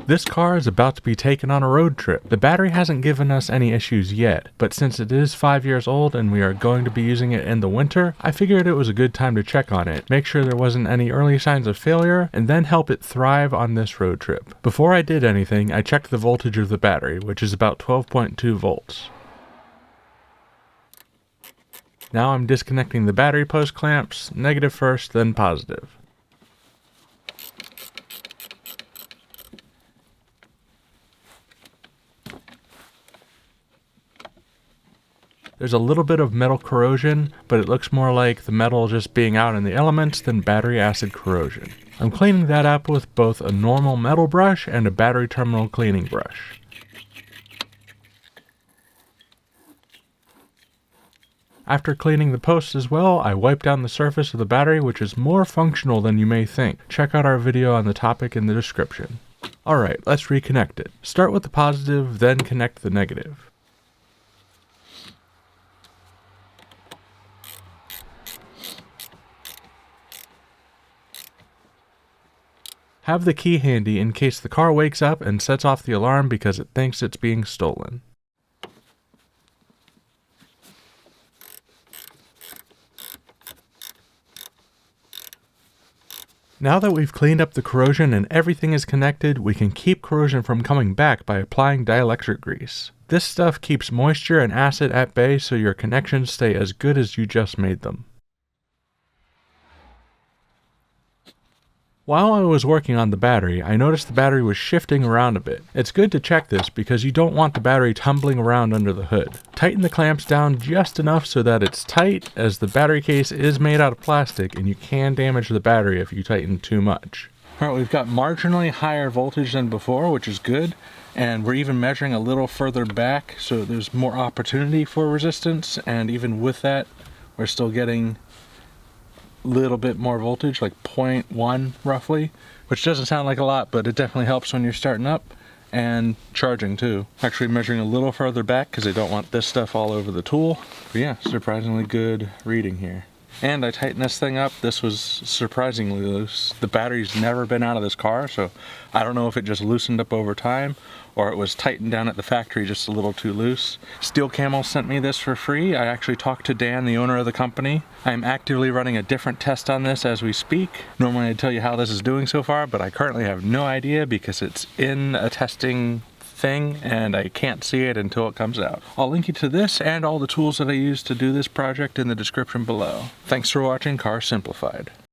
This car is about to be taken on a road trip. The battery hasn't given us any issues yet, but since it is 5 years old and we are going to be using it in the winter, I figured it was a good time to check on it, make sure there wasn't any early signs of failure, and then help it thrive on this road trip. Before I did anything, I checked the voltage of the battery, which is about 12.2 volts. Now I'm disconnecting the battery post clamps, negative first, then positive. There's a little bit of metal corrosion, but it looks more like the metal just being out in the elements than battery acid corrosion. I'm cleaning that up with both a normal metal brush and a battery terminal cleaning brush. After cleaning the posts as well, I wipe down the surface of the battery, which is more functional than you may think. Check out our video on the topic in the description. Alright, let's reconnect it. Start with the positive, then connect the negative. Have the key handy in case the car wakes up and sets off the alarm because it thinks it's being stolen. Now that we've cleaned up the corrosion and everything is connected, we can keep corrosion from coming back by applying dielectric grease. This stuff keeps moisture and acid at bay so your connections stay as good as you just made them. While I was working on the battery, I noticed the battery was shifting around a bit. It's good to check this because you don't want the battery tumbling around under the hood. Tighten the clamps down just enough so that it's tight, as the battery case is made out of plastic and you can damage the battery if you tighten too much. Alright, we've got marginally higher voltage than before, which is good, and we're even measuring a little further back so there's more opportunity for resistance, and even with that we're still getting little bit more voltage, like 0.1 roughly, which doesn't sound like a lot, but it definitely helps when you're starting up and charging too. Actually measuring a little further back because I don't want this stuff all over the tool. But yeah, surprisingly good reading here. And I tightened this thing up. This was surprisingly loose. The battery's never been out of this car, so I don't know if it just loosened up over time or it was tightened down at the factory just a little too loose. Steel Camel sent me this for free. I actually talked to Dan, the owner of the company. I'm actively running a different test on this as we speak. Normally I'd tell you how this is doing so far, but I currently have no idea because it's in a testing thing and I can't see it until it comes out. I'll link you to this and all the tools that I used to do this project in the description below. Thanks for watching Car Simplified.